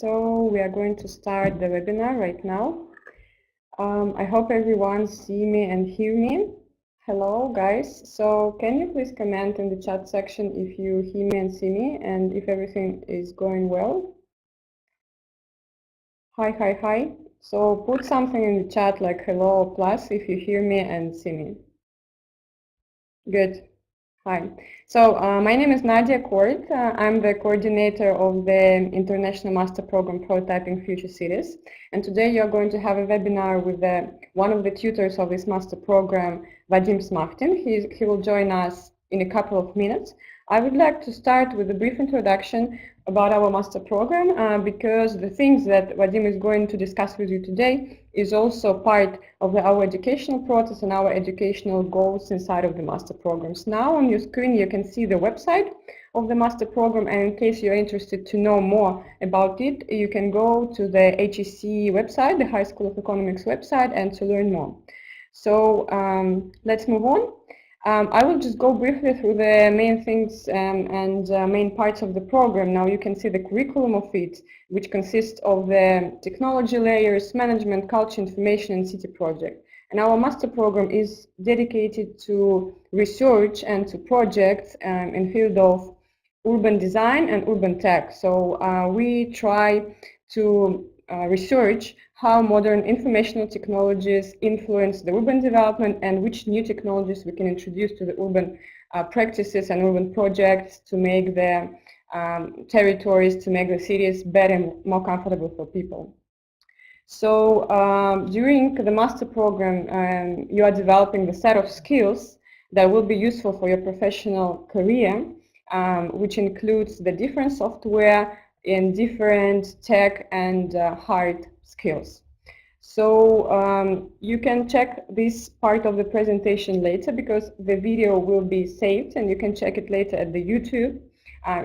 So we are going to start the webinar right now. I hope everyone see me and hear me. Hello guys. So can you please comment in the chat section if you hear me and see me and if everything is going well? Hi. So put something in the chat like hello plus if you hear me and see me. Good. Hi. So my name is Nadia Kort. I'm the coordinator of the International Master Program Prototyping Future Cities. And today you're going to have a webinar with one of the tutors of this master program, Vadim Smakhtin. He will join us in a couple of minutes. I would like to start with a brief introduction about our master program because the things that Vadim is going to discuss with you today is also part of our educational process and our educational goals inside of the master programs. Now on your screen you can see the website of the master program, and in case you're interested to know more about it, you can go to the HEC website, the High School of Economics website, and to learn more. So let's move on. I will just go briefly through the main things and main parts of the program. Now you can see the curriculum of it, which consists of the technology layers, management, culture, information, and city project. And our master program is dedicated to research and to projects in field of urban design and urban tech. So we try to research how modern informational technologies influence the urban development and which new technologies we can introduce to the urban practices and urban projects to make the territories, to make the cities better and more comfortable for people. So during the master program, you are developing the set of skills that will be useful for your professional career, which includes the different software in different tech and hard skills. So you can check this part of the presentation later because the video will be saved and you can check it later at the YouTube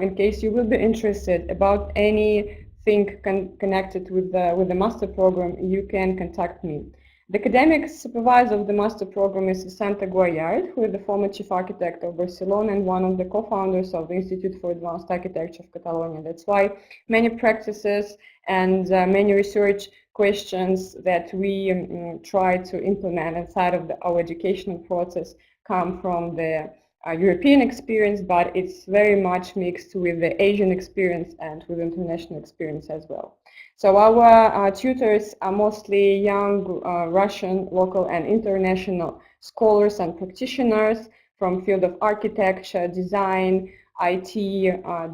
in case you will be interested about anything connected with the master program. You can contact me. The academic supervisor of the master program is Santa Guayard, who is the former chief architect of Barcelona and one of the co-founders of the Institute for Advanced Architecture of Catalonia. That's why many practices and many research questions that we try to implement inside of our educational process come from the European experience, but it's very much mixed with the Asian experience and with international experience as well. So our tutors are mostly young Russian, local and international scholars and practitioners from field of architecture, design, IT,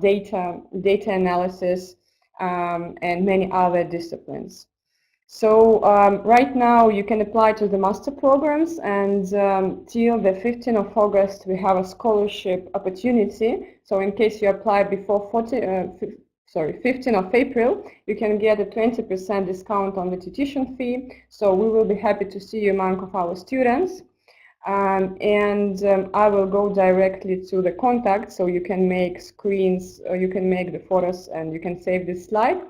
data analysis, and many other disciplines. So right now you can apply to the master programs, and till the 15th of August we have a scholarship opportunity. So in case you apply before 15th of April, you can get a 20% discount on the tuition fee. So we will be happy to see you among of our students. I will go directly to the contact, so you can make screens, or you can make the photos, and you can save this slide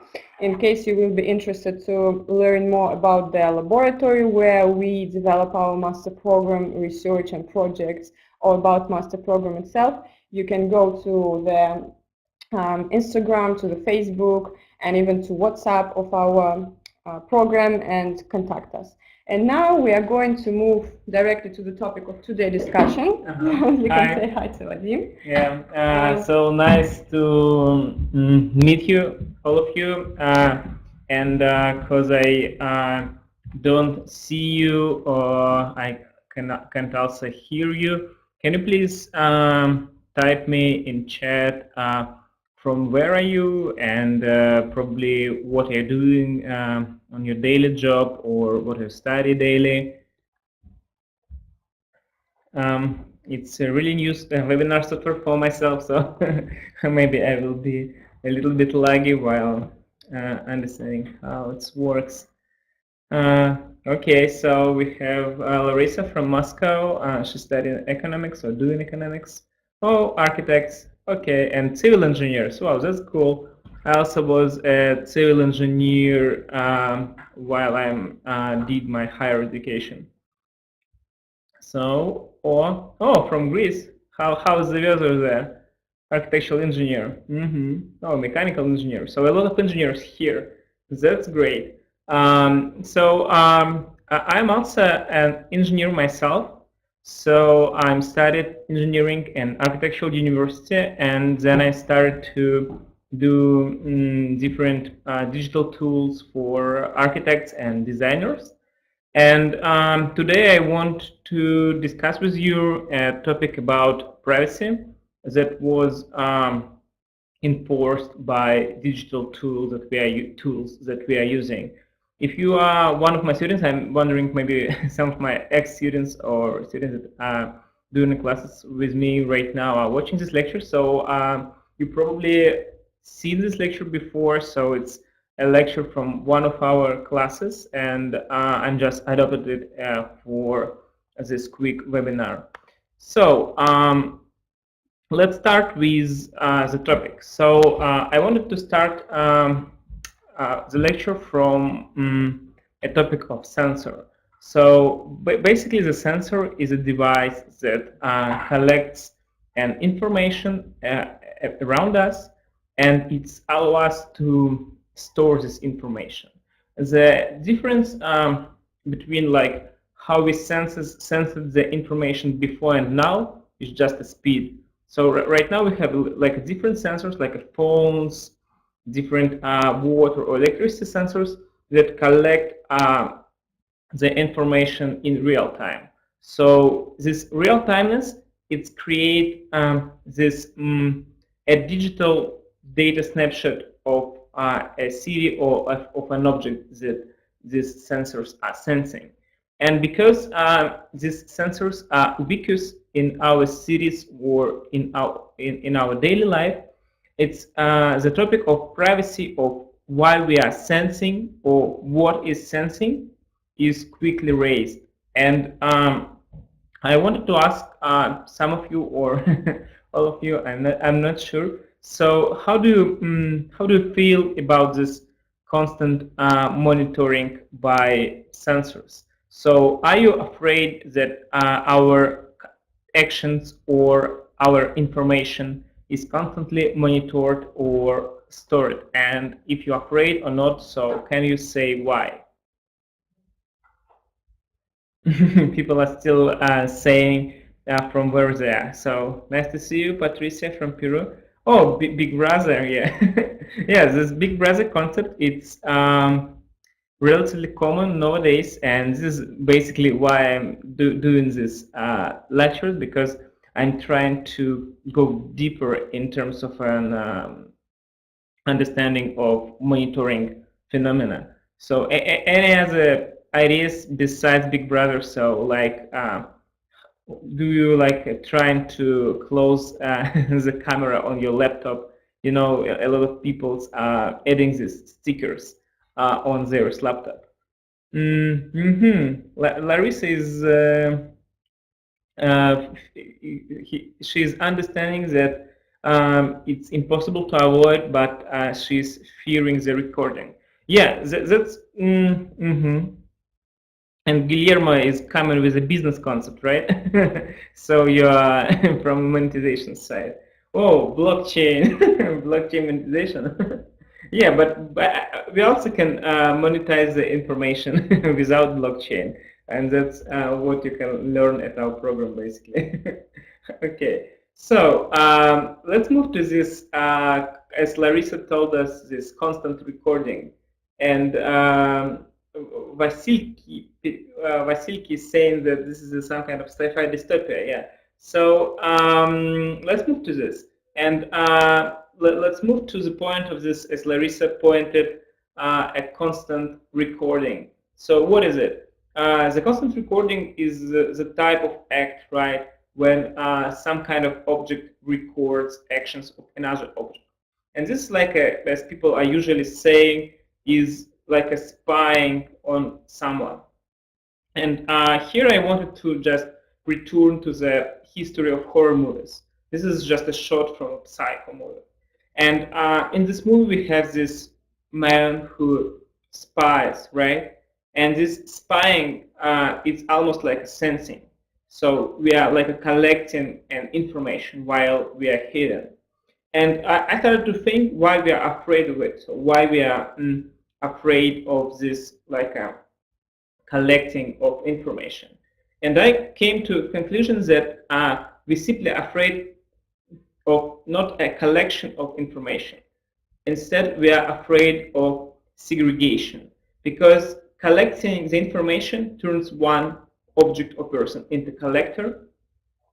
in case you will be interested to learn more about the laboratory where we develop our master program research and projects, or about master program itself. You can go to the Instagram, to the Facebook, and even to WhatsApp of our program and contact us. And now we are going to move directly to the topic of today's discussion. You can say hi to Vadim. Yeah, so nice to meet you, all of you. And because I don't see you, or I can't also hear you, can you please type me in chat from where are you, and probably what you're doing on your daily job, or what you study daily. It's a really new webinar software for myself, so maybe I will be a little bit laggy while understanding how it works. Okay, so we have Larissa from Moscow. She's studying economics or doing economics. Oh, architects. Okay, and civil engineers. Wow, that's cool. I also was a civil engineer while I did my higher education. So, oh, from Greece. How's the weather there? Architectural engineer. Oh, mechanical engineer. So a lot of engineers here. That's great. I'm also an engineer myself. So I studied engineering and architectural university, and then I started to do different digital tools for architects and designers. And today I want to discuss with you a topic about privacy that was enforced by digital tools that we are using. If you are one of my students, I'm wondering maybe some of my ex-students or students that are doing classes with me right now are watching this lecture. So you probably seen this lecture before. So it's a lecture from one of our classes, and I'm just adopted it for this quick webinar. So let's start with the topic. So I wanted to start the lecture from a topic of sensor. So basically the sensor is a device that collects an information around us, and it allows us to store this information. The difference between like how we sensed the information before and now is just the speed. So right now we have like different sensors, like phones, different water or electricity sensors that collect the information in real time. So this real timeness, it's create this a digital data snapshot of a city or of an object that these sensors are sensing. And because these sensors are ubiquitous in our cities or in our daily life, it's the topic of privacy of why we are sensing or what is sensing is quickly raised. And I wanted to ask some of you or all of you, I'm not sure. So how do you feel about this constant monitoring by sensors? So are you afraid that our actions or our information is constantly monitored or stored? And if you're afraid or not, so can you say why? People are still saying from where they are. So nice to see you, Patricia from Peru. Oh, Big Brother, yeah. Yeah, this Big Brother concept, it's relatively common nowadays, and this is basically why I'm doing this lecture, because I'm trying to go deeper in terms of an understanding of monitoring phenomena. So any other ideas besides Big Brother? So like, do you like trying to close the camera on your laptop? You know, a lot of people are adding these stickers on their laptop. Larissa is she's understanding that it's impossible to avoid, but she's fearing the recording. Yeah, that's. And Guillermo is coming with a business concept, right? So you are from monetization side. Oh, blockchain, blockchain monetization. Yeah, but we also can monetize the information without blockchain, and that's what you can learn at our program, basically. Okay, so let's move to this. As Larissa told us, this constant recording, and Vasilki is saying that this is some kind of sci-fi dystopia. Yeah. So let's move to this, and let's move to the point of this, as Larissa pointed, a constant recording. So what is it? The constant recording is the type of act, right, when some kind of object records actions of another object. And this is like, as people are usually saying, is like a spying on someone. And here I wanted to just return to the history of horror movies. This is just a shot from Psycho movie. And in this movie, we have this man who spies, right? And this spying, it's almost like a sensing. So we are like collecting an information while we are hidden. And I started to think why we are afraid of it, so why we are afraid of this like collecting of information. And I came to a conclusion that we're simply afraid of not a collection of information. Instead, we are afraid of segregation, because collecting the information turns one object or person into collector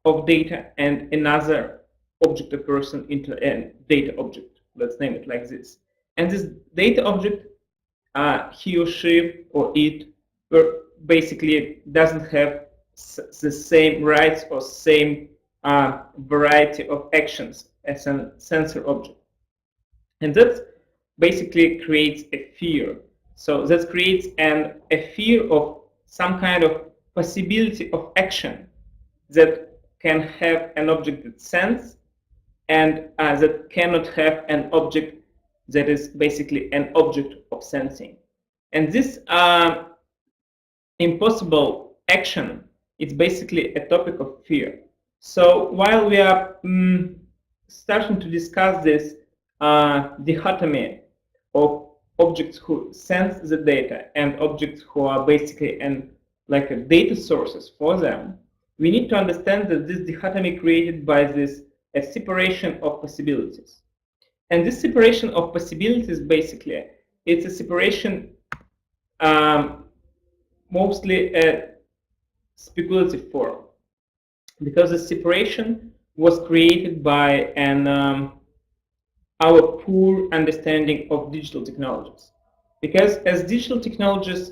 of data and another object or person into a data object. Let's name it like this. And this data object, he or she or it basically doesn't have the same rights or same variety of actions as a sensor object. And that basically creates a fear. So that creates a fear of some kind of possibility of action that can have an object that sends, and that cannot have an object that is basically an object of sensing. And this impossible action is basically a topic of fear. So while we are starting to discuss this dichotomy of objects who sense the data and objects who are basically like a data sources for them, we need to understand that this dichotomy created by this a separation of possibilities. And this separation of possibilities, basically, it's a separation mostly a speculative form, because the separation was created by our poor understanding of digital technologies. Because as digital technologies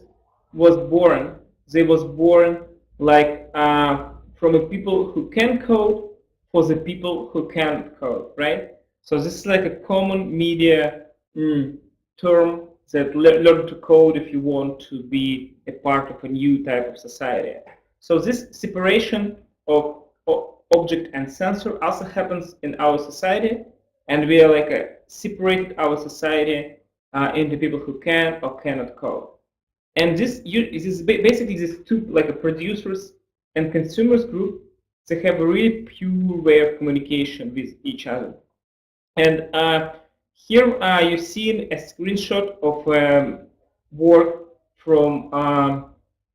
was born, they was born like from the people who can code for the people who can't code, right? So this is like a common media term that learn to code if you want to be a part of a new type of society. So this separation of object and sensor also happens in our society, and we are like separated our society into people who can or cannot code. And this is basically these two like a producers and consumers group. They have a really pure way of communication with each other. And here you've seen a screenshot of work from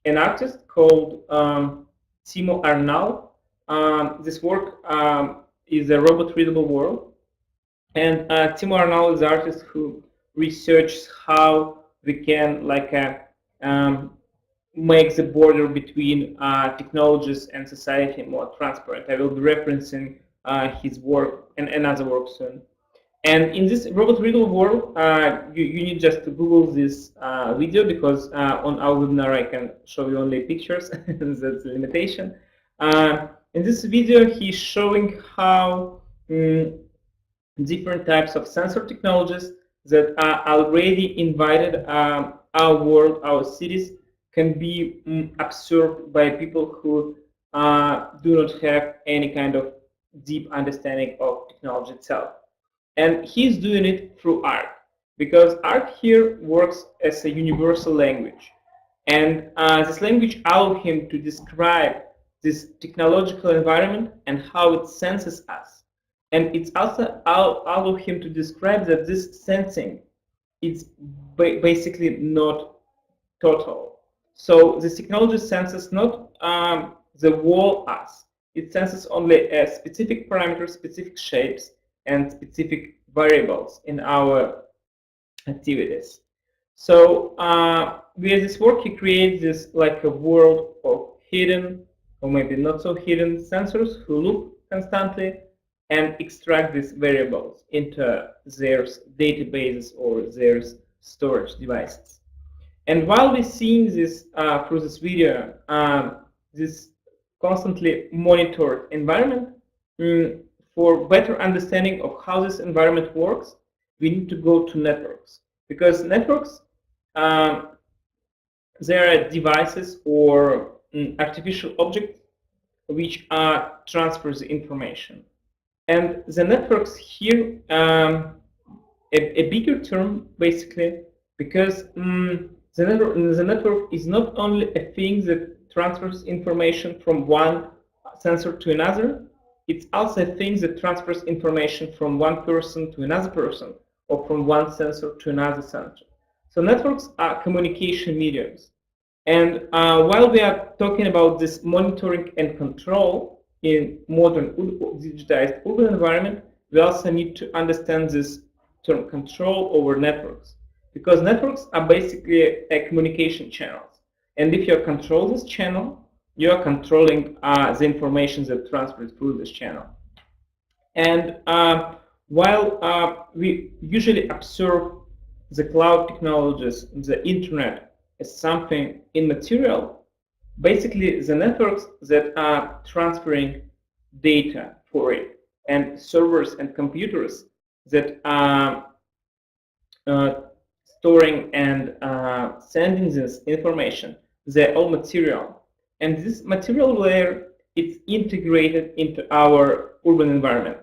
an artist called Timo Arnau. This work is a robot readable world. And Timo Arnau is an artist who researches how we can like make the border between technologies and society more transparent. I will be referencing his work and another work soon. And in this robot readable world, you need just to Google this video, because on our webinar I can show you only pictures. That's the limitation. In this video, he's showing how different types of sensor technologies that are already invited our world, our cities, can be absorbed by people who do not have any kind of deep understanding of technology itself. And he's doing it through art, because art here works as a universal language. And this language allows him to describe this technological environment and how it senses us. And it's also allow him to describe that this sensing is basically not total. So this technology senses not the whole us. It senses only specific parameters, specific shapes, and specific variables in our activities. So with this work, he creates this like a world of hidden, or maybe not so hidden sensors who look constantly and extract these variables into their databases or their storage devices. And while we're seeing this through this video, this constantly monitored environment, for better understanding of how this environment works, we need to go to networks. Because networks, there are devices or artificial objects which transfer the information. And the networks here, a bigger term basically, because the network is not only a thing that transfers information from one sensor to another, it's also a thing that transfers information from one person to another person, or from one sensor to another sensor. So networks are communication mediums. And while we are talking about this monitoring and control in modern digitized urban environment, we also need to understand this term control over networks, because networks are basically a communication channels. And if you control this channel, you are controlling the information that transfers through this channel. And while we usually observe the cloud technologies, the internet, as something immaterial, basically the networks that are transferring data for it, and servers and computers that are storing and sending this information, they're all material. And this material layer is integrated into our urban environment.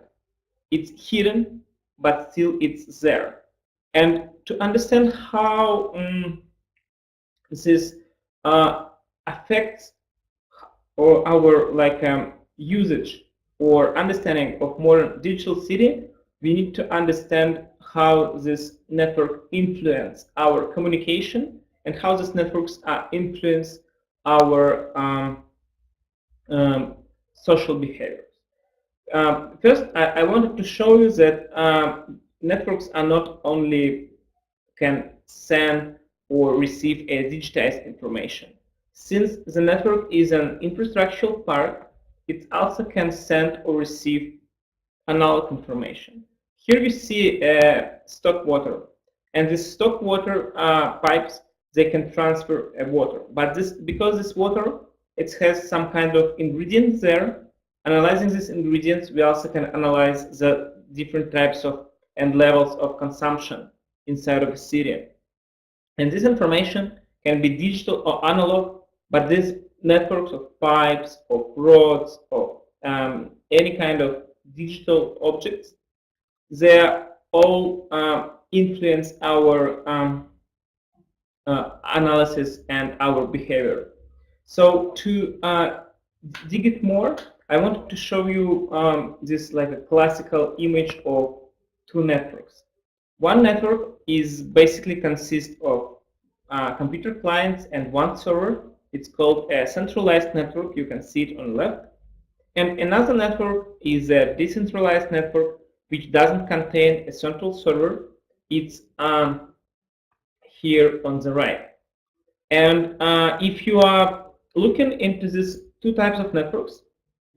It's hidden, but still it's there. And to understand how this affects or our usage or understanding of modern digital city, we need to understand how this network influence our communication and how these networks influence our social behaviors. First, I wanted to show you that networks are not only can send or receive a digitized information. Since the network is an infrastructural part, it also can send or receive analog information. Here you see stock water, and this stock water pipes, they can transfer water. But because this water, it has some kind of ingredients there. Analyzing these ingredients, we also can analyze the different types of and levels of consumption inside of a city. And this information can be digital or analog, but these networks of pipes, of rods, of any kind of digital objects, they all influence our analysis and our behavior. So to dig it more, I wanted to show you this like a classical image of two networks. One network is basically consists of computer clients and one server. It's called a centralized network. You can see it on the left. And another network is a decentralized network, which doesn't contain a central server. It's here on the right. And if you are looking into these two types of networks,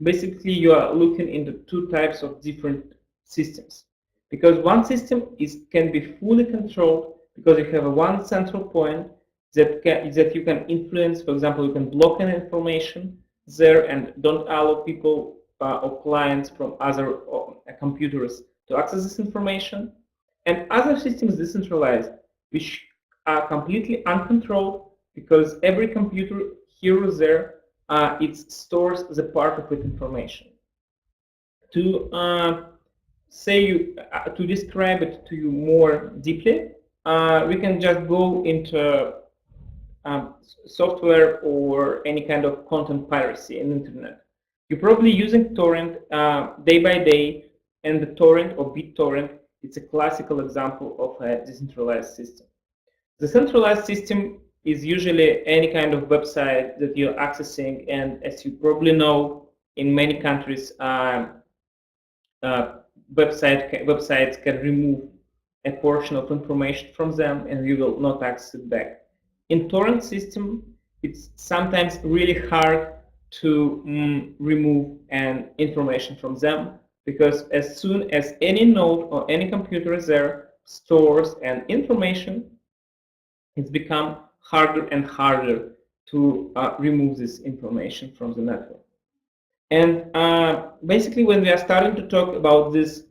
basically you are looking into two types of different systems. Because one system can be fully controlled because you have one central point that you can influence. For example, you can block an information there and don't allow people or clients from other computers to access this information. And other systems decentralized, which are completely uncontrolled because every computer here or there it stores the part of its information. To to describe it to you more deeply, we can just go into software or any kind of content piracy in the internet. You're probably using torrent day by day, and the torrent or BitTorrent, it's a classical example of a decentralized system. The centralized system is usually any kind of website that you're accessing, and as you probably know, in many countries, websites can remove a portion of information from them, and you will not access it back. In torrent system, it's sometimes really hard to remove information from them, because as soon as any node or any computer there stores an information, it's become harder and harder to remove this information from the network. And basically, when we are starting to talk about this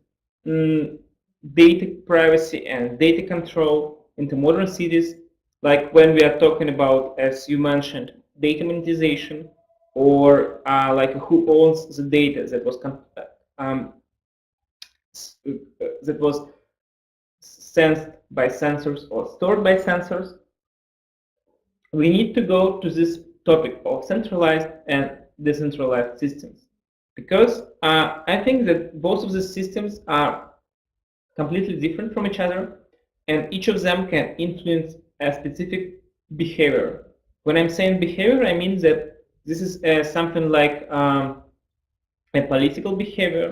data privacy and data control into modern cities, like when we are talking about, as you mentioned, data monetization, or like who owns the data that was sensed by sensors or stored by sensors, we need to go to this topic of centralized and decentralized systems. because I think that both of the systems are completely different from each other, and each of them can influence a specific behavior. When I'm saying behavior, I mean that this is something like a political behavior,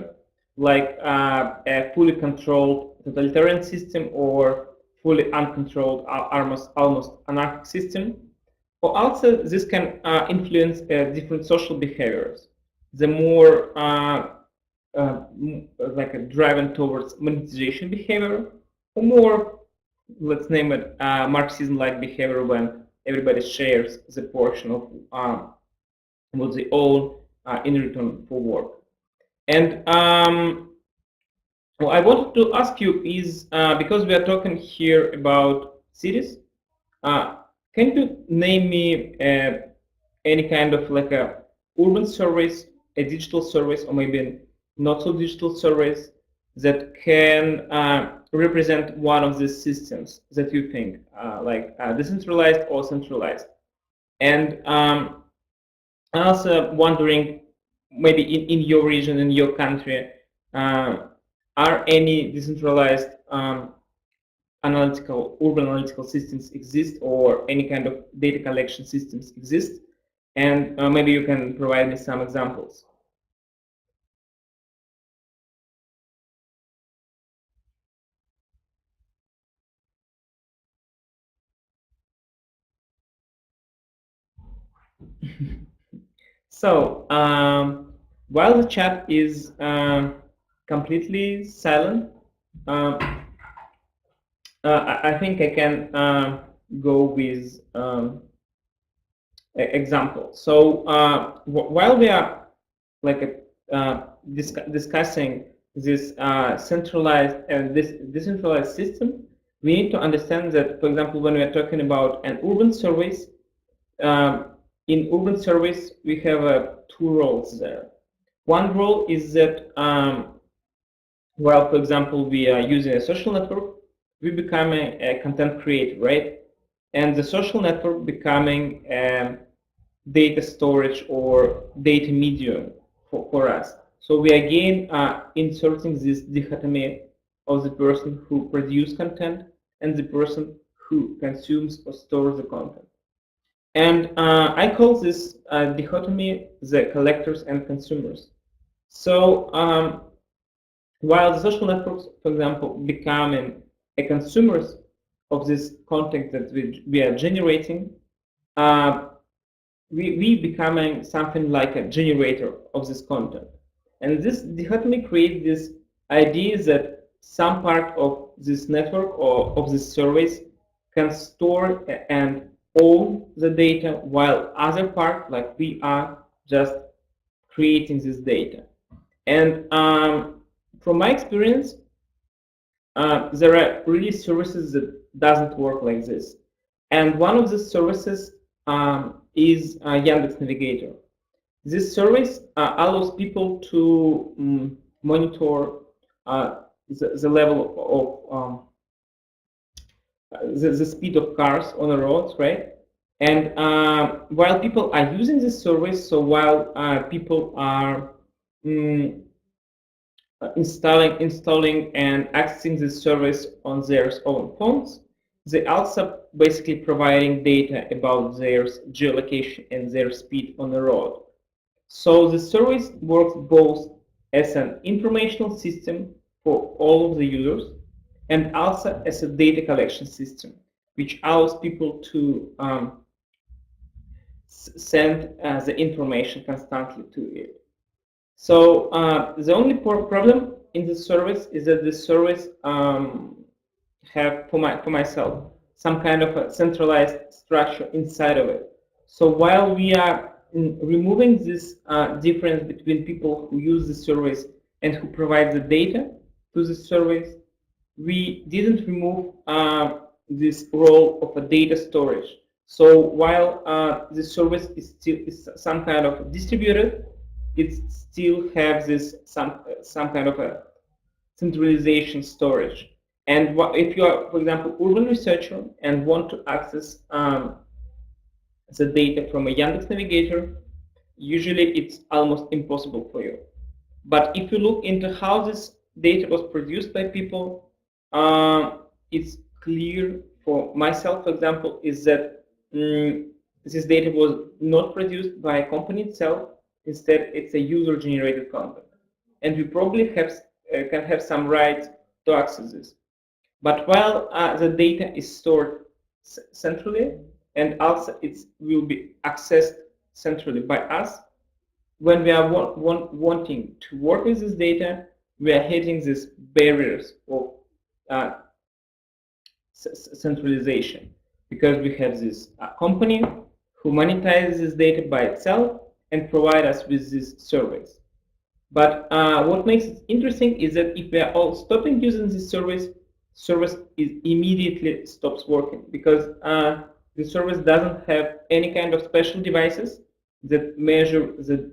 like a fully controlled totalitarian system or fully uncontrolled, almost anarchic system. Or also, this can influence different social behaviors. The more like a driven towards monetization behavior, or more, let's name it, Marxism-like behavior when everybody shares the portion of what they own in return for work. And what I wanted to ask you is, because we are talking here about cities, can you name me any kind of like a urban service, a digital service, or maybe not so digital service that can represent one of these systems that you think, like decentralized or centralized? And I'm also wondering, maybe in your region, in your country, are any decentralized urban analytical systems exist, or any kind of data collection systems exist? And maybe you can provide me some examples. So, while the chat is completely silent, I think I can go with example. So while we are like discussing this centralized and this decentralized system, we need to understand that, for example, when we are talking about an urban service, in urban service we have two roles there. One role is that while, for example, we are using a social network, we become a content creator, right? And the social network becoming data storage or data medium for us. So we again are inserting this dichotomy of the person who produces content and the person who consumes or stores the content. And I call this dichotomy the collectors and consumers. So while the social networks, for example, becoming a consumers of this content that we are generating, we becoming something like a generator of this content. And this dichotomy creates this idea that some part of this network or of this service can store and own the data, while other part, like we are just creating this data. And from my experience, there are really services that doesn't work like this. And one of the services is Yandex Navigator. This service allows people to monitor the level of the speed of cars on the roads, right? And while people are using this service, so while people are installing and accessing this service on their own phones, they also basically providing data about their geolocation and their speed on the road. So the service works both as an informational system for all of the users and also as a data collection system, which allows people to send the information constantly to it. So the only problem in this service is that this service have, for myself, some kind of a centralized structure inside of it. So while we are removing this difference between people who use the service and who provide the data to the service, we didn't remove this role of a data storage. So while the service is still some kind of distributed, it still has this some kind of a centralization storage. And if you are, for example, urban researcher and want to access the data from a Yandex Navigator, usually it's almost impossible for you, But if you look into how this data was produced by people, it's clear for myself, for example, is that this data was not produced by a company itself. Instead, it's a user-generated content, and we probably can have some right to access this. But while the data is stored centrally, and also it will be accessed centrally by us, when we are wanting to work with this data, we are hitting these barriers of uh, centralization, because we have this company who monetizes this data by itself and provide us with this service. But what makes it interesting is that if we are all stopping using this service is immediately stops working, because the service doesn't have any kind of special devices that measure the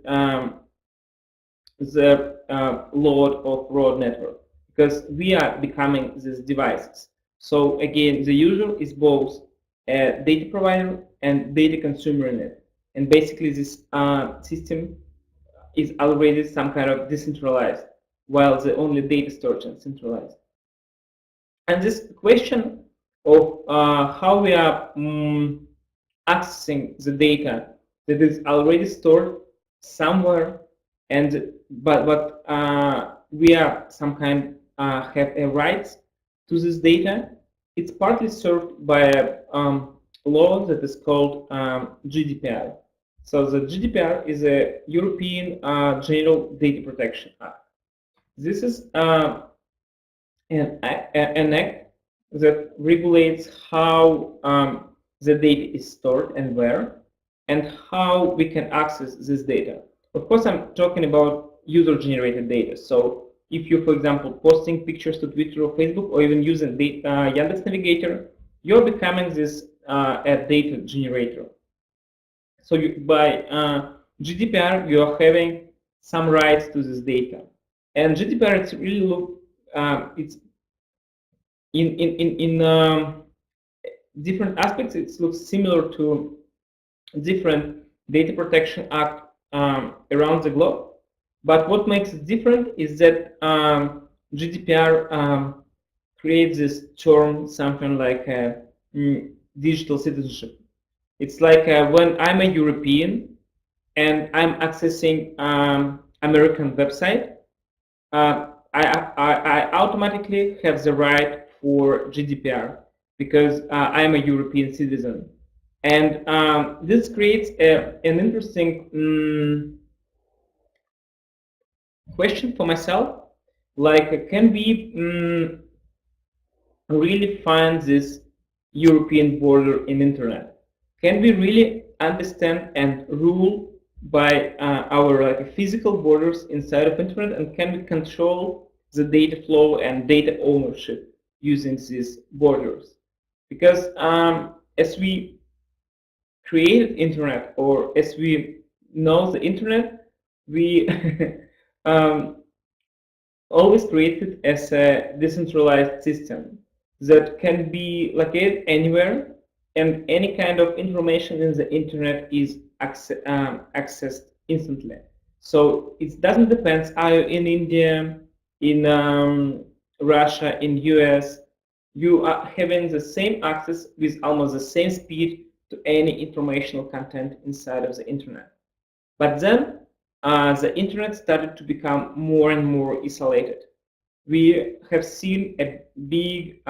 load of broad network, because we are becoming these devices. So again, the user is both a data provider and data consumer in it, and basically this system is already some kind of decentralized, while the only data storage is centralized. And this question of how we are accessing the data that is already stored somewhere, and but we are some kind have a right to this data. It's partly served by a law that is called GDPR. So the GDPR is a European General Data Protection Act. This is an act that regulates how the data is stored and where, and how we can access this data. Of course, I'm talking about user-generated data. So if you, for example, posting pictures to Twitter or Facebook, or even using the Yandex Navigator, you're becoming this a data generator. So by GDPR, you are having some rights to this data. And GDPR, it's really it's in different aspects, it looks similar to different data protection act around the globe. But what makes it different is that GDPR creates this term, something like digital citizenship. It's like when I'm a European and I'm accessing American website, I automatically have the right for GDPR, because I'm a European citizen. And this creates an interesting question for myself, like, can we really find this European border in internet? Can we really understand and rule by our physical borders inside of internet, and can we control the data flow and data ownership using these borders? Because as we created internet, or as we know the internet, we always created as a decentralized system that can be located anywhere, and any kind of information in the internet is accessed instantly. So it doesn't depend, are you in India, in Russia, in US, you are having the same access with almost the same speed to any informational content inside of the internet. But then the internet started to become more and more isolated. We have seen a big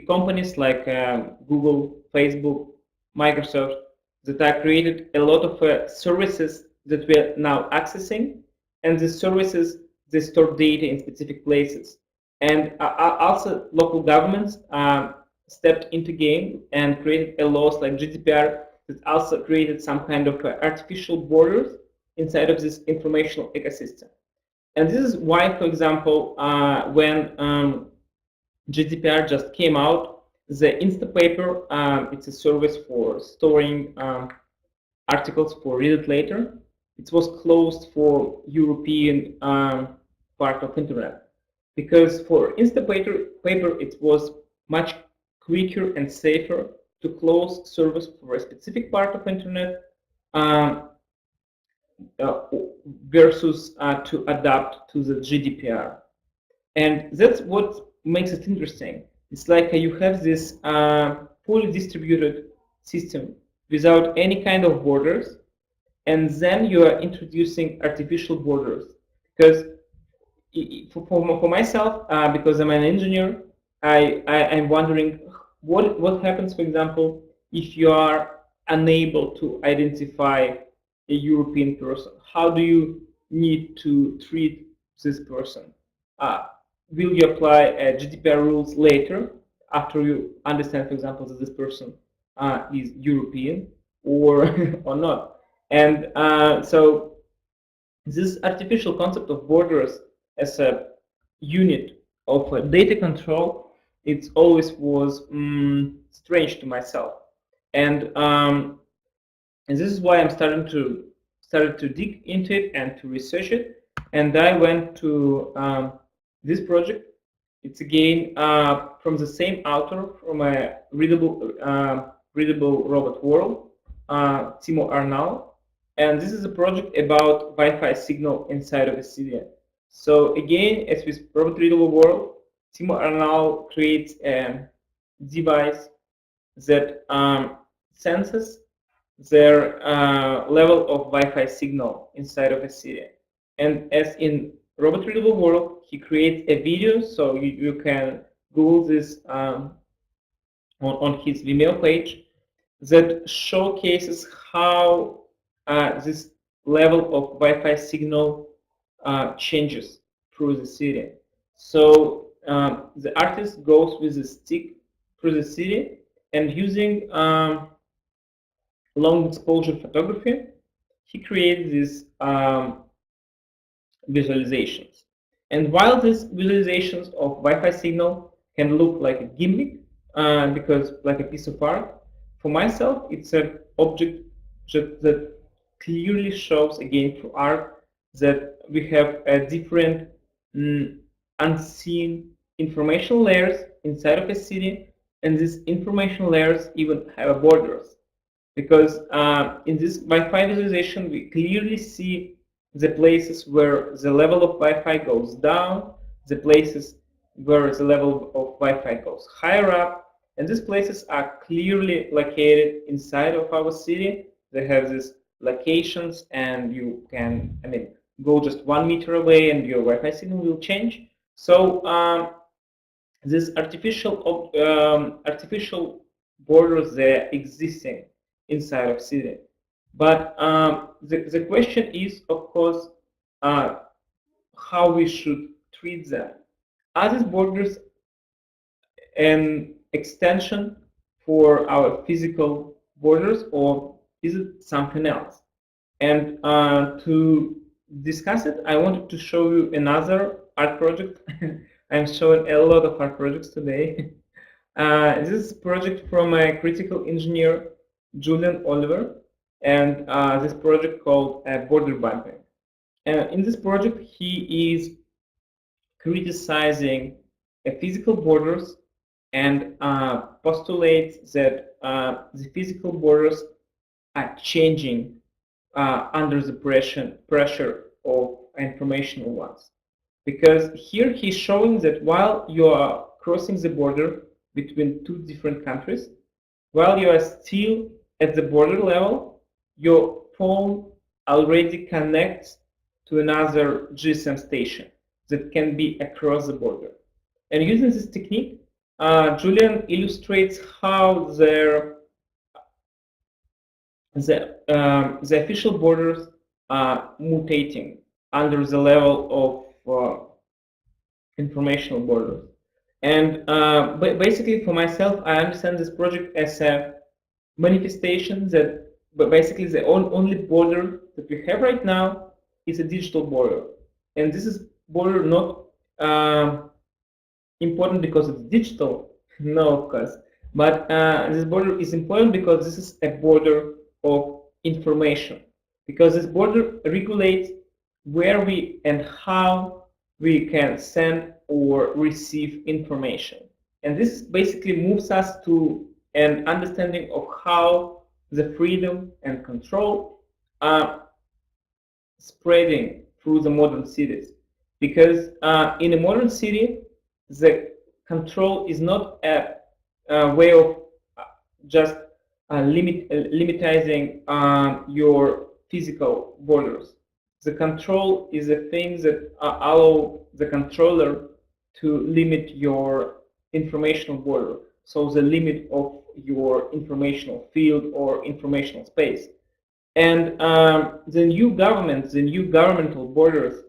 companies like Google, Facebook, Microsoft, that are created a lot of services that we are now accessing, and the services, they store data in specific places. And also local governments stepped into game and created a laws like GDPR that also created some kind of artificial borders inside of this informational ecosystem. And this is why, for example, when GDPR just came out, the Instapaper, it's a service for storing articles for read it later. It was closed for European part of internet, because for Instapaper it was much quicker and safer to close service for a specific part of internet versus to adapt to the GDPR. And that's what makes it interesting. It's like you have this fully distributed system without any kind of borders, and then you are introducing artificial borders. Because for myself, because I'm an engineer, I'm wondering what happens, for example, if you are unable to identify a European person. How do you need to treat this person? Uh, will you apply GDPR rules later after you understand, for example, that this person is European or or not? And so this artificial concept of borders as a unit of data control, it always was strange to myself, and this is why I'm started to dig into it and to research it. And I went to this project. It's again from the same author from a readable robot world, Timo Arnau, and this is a project about Wi-Fi signal inside of a city. So again, as with robot readable world, Timo Arnau creates a device that senses their level of Wi-Fi signal inside of a city. And as in robot readable world, he creates a video, so you can Google this on his Vimeo page, that showcases how this level of Wi-Fi signal changes through the city. So the artist goes with a stick through the city, and using long exposure photography, he creates these visualizations. And while these visualizations of Wi-Fi signal can look like a gimmick, because like a piece of art, for myself, it's an object that clearly shows, again, through art, that we have a different unseen information layers inside of a city, and these information layers even have borders. Because in this Wi-Fi visualization, we clearly see the places where the level of Wi-Fi goes down, the places where the level of Wi-Fi goes higher up, and these places are clearly located inside of our city. They have these locations, and you can, go just 1 meter away, and your Wi-Fi signal will change. So these artificial borders, they're existing inside of city. But the question is, of course, how we should treat them. Are these borders an extension for our physical borders, or is it something else? And to discuss it, I wanted to show you another art project. I'm showing a lot of art projects today. This is a project from a critical engineer, Julian Oliver, and this project called Border Bumping. In this project, he is criticizing physical borders and postulates that the physical borders are changing under the pressure of informational ones. Because here he's showing that while you are crossing the border between two different countries, while you are still at the border level, your phone already connects to another GSM station that can be across the border. And using this technique, Julian illustrates how the official borders are mutating under the level of informational borders. And basically, for myself, I understand this project as a manifestation that basically the only border that we have right now is a digital border. And this is border not important because it's digital, no, of course. But this border is important because this is a border of information. Because this border regulates where we and how we can send or receive information. And this basically moves us to an understanding of how the freedom and control spreading through the modern cities, because in a modern city, the control is not a way of just limitizing your physical borders. The control is a thing that allow the controller to limit your informational border, so the limit of your informational field or informational space. And the new government, the new governmental borders,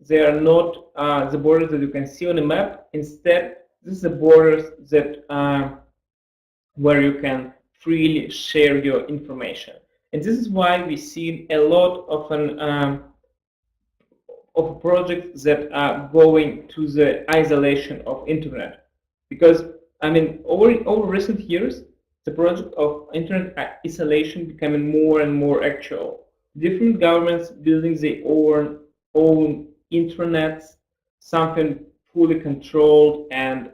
they are not the borders that you can see on a map. Instead, this is the borders that where you can freely share your information. And this is why we see a lot of projects that are going to the isolation of internet, because I mean over recent years the project of internet isolation becoming more and more actual. Different governments building their own intranets, something fully controlled and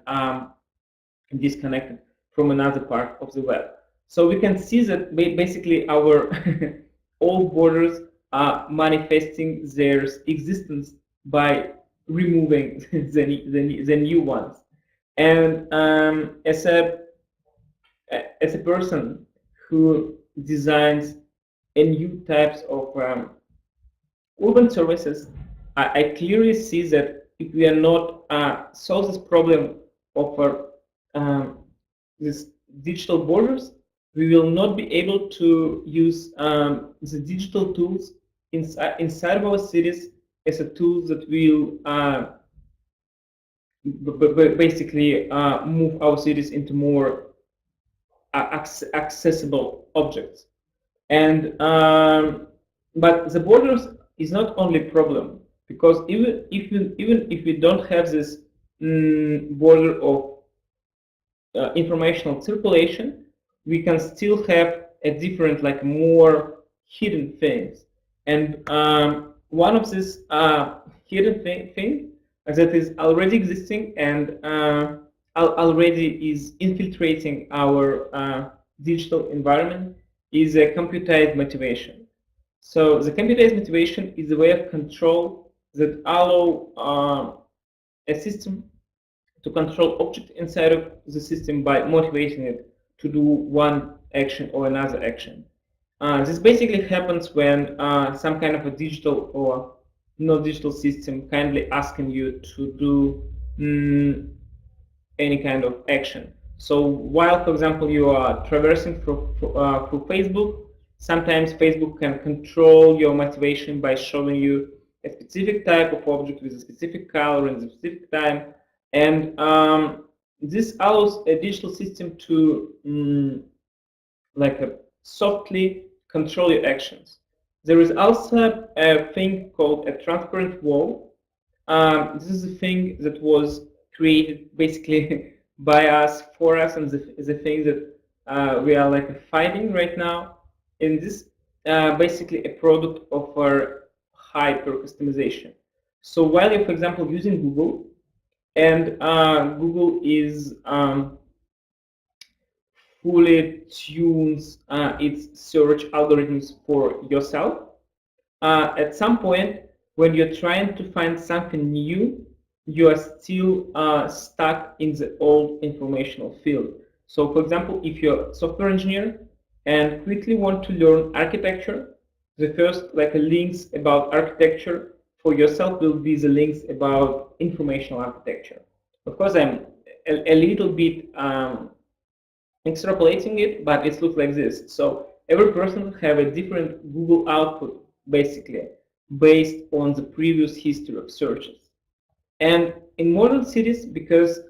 disconnected from another part of the web. So we can see that basically our old borders are manifesting their existence by removing the new ones. And as a person who designs a new types of urban services, I clearly see that if we are not solve this problem of these digital borders, we will not be able to use the digital tools inside of our cities as a tool that will basically move our cities into more accessible objects. And but the borders is not only a problem, because even if we don't have this border of informational circulation, we can still have a different, like more hidden things. And one of these hidden thing that is already existing and already is infiltrating our digital environment is a computerized motivation. So the computerized motivation is a way of control that allow a system to control object inside of the system by motivating it to do one action or another action. This basically happens when some kind of a digital or non-digital system kindly asking you to do any kind of action. So while, for example, you are traversing through Facebook, sometimes Facebook can control your motivation by showing you a specific type of object with a specific color and a specific time. And this allows a digital system to softly control your actions. There is also a thing called a transparent wall. This is a thing that was created basically by us, for us, and the thing that we are like fighting right now. And this basically a product of our hyper customization. So while you're, for example, using Google, and Google is fully tunes its search algorithms for yourself. At some point, when you're trying to find something new, you are still stuck in the old informational field. So, for example, if you're a software engineer and quickly want to learn architecture, the first links about architecture for yourself will be the links about informational architecture. Of course, I'm a little bit extrapolating it, but it looks like this. So every person have a different Google output, basically, based on the previous history of searches. And in modern cities, because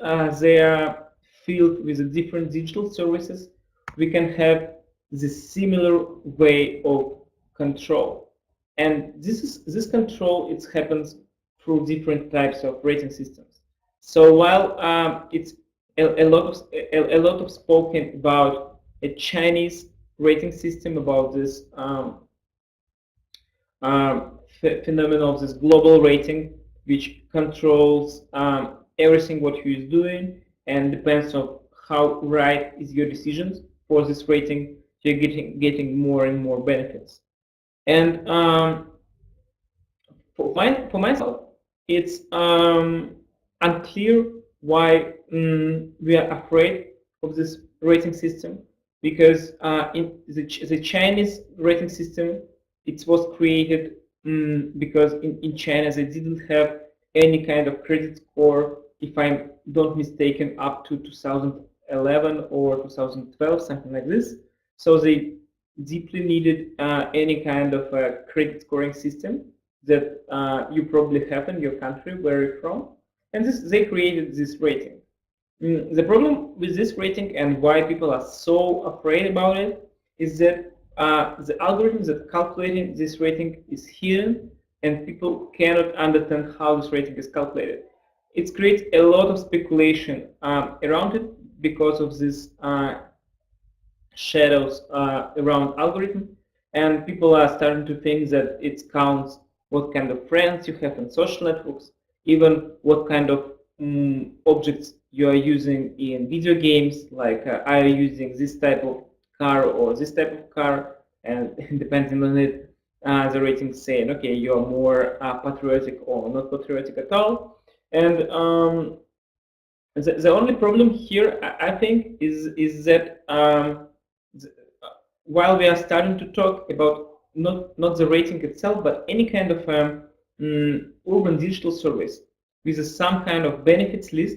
they are filled with the different digital services, we can have this similar way of control. And this control, it happens through different types of rating systems. So while it's a lot of spoken about a Chinese rating system, about this phenomenon of this global rating, which controls everything what you is doing, and depends on how right is your decisions for this rating, you're getting more and more benefits. And For myself, it's unclear why we are afraid of this rating system, because in the Chinese rating system, it was created because in China they didn't have any kind of credit score, if I'm not mistaken, up to 2011 or 2012, something like this. So they deeply needed any kind of credit scoring system that you probably have in your country where you're from, and they created this rating. The problem with this rating and why people are so afraid about it is that the algorithm that calculating this rating is hidden, and people cannot understand how this rating is calculated. It creates a lot of speculation around it because of this shadows around algorithm, and people are starting to think that it counts what kind of friends you have in social networks, even what kind of objects you are using in video games, like are you using this type of car or this type of car, and depending on it, the rating saying, okay, you're more patriotic or not patriotic at all. And the only problem here, I think, is that while we are starting to talk about not the rating itself, but any kind of urban digital service with some kind of benefits list,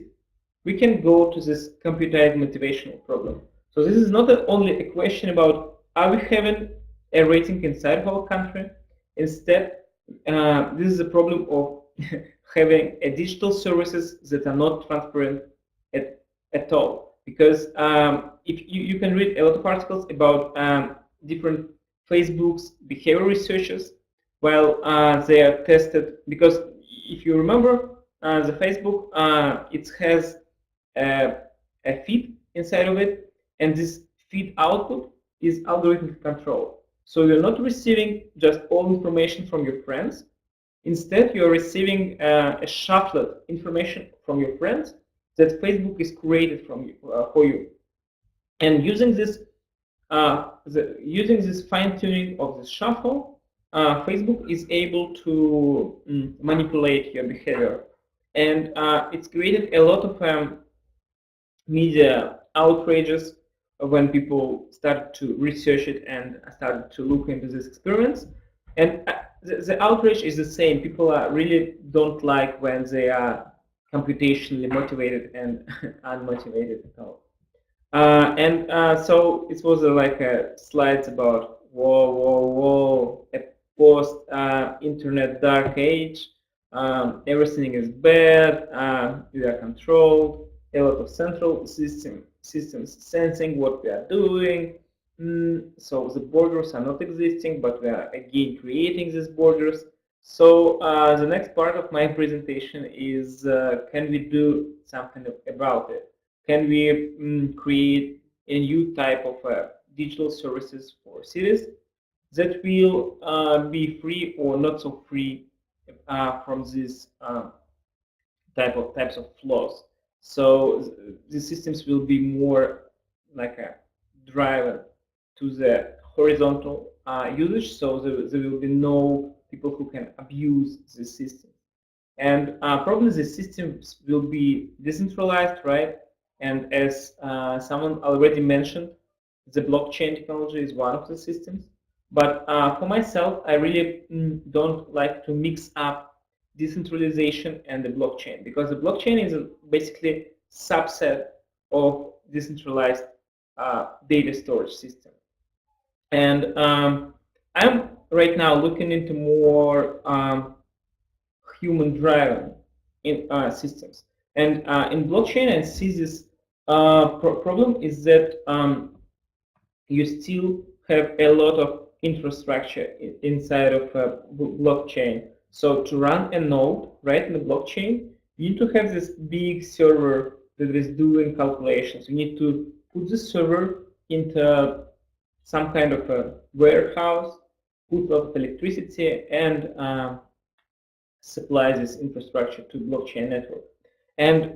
we can go to this computer-aided motivational problem. So this is not only a question about are we having a rating inside of our country. Instead, this is a problem of having a digital services that are not transparent at all. Because if you can read a lot of articles about different Facebook's behavior researchers while they are tested. Because if you remember, the Facebook, it has a feed inside of it, and this feed output is algorithmic control. So you're not receiving just all information from your friends. Instead, you're receiving a shuffled information from your friends that Facebook is created from you, for you. And using this fine tuning of the shuffle, Facebook is able to manipulate your behavior, and it's created a lot of media outrages when people started to research it and started to look into these experiments. And the outrage is the same. People really don't like when they are computationally motivated and unmotivated at all. So it was like slides about whoa, a post-internet dark age. Everything is bad. We are controlled. A lot of central systems sensing what we are doing. So the borders are not existing, but we are again creating these borders. So the next part of my presentation is can we do something about it? Can we create a new type of digital services for cities that will be free or not so free from these types of flaws? So the systems will be more like a driver to the horizontal usage, so there will be no people who can abuse the system. And probably the systems will be decentralized, right? And as someone already mentioned, the blockchain technology is one of the systems. But for myself, I really don't like to mix up decentralization and the blockchain, because the blockchain is basically subset of decentralized data storage system. And I'm right now looking into more human-driven in systems. And in blockchain, I see this problem is that you still have a lot of infrastructure inside of a blockchain. So to run a node right in the blockchain, you need to have this big server that is doing calculations. You need to put the server into some kind of a warehouse, put a lot of electricity, and supply this infrastructure to blockchain network. And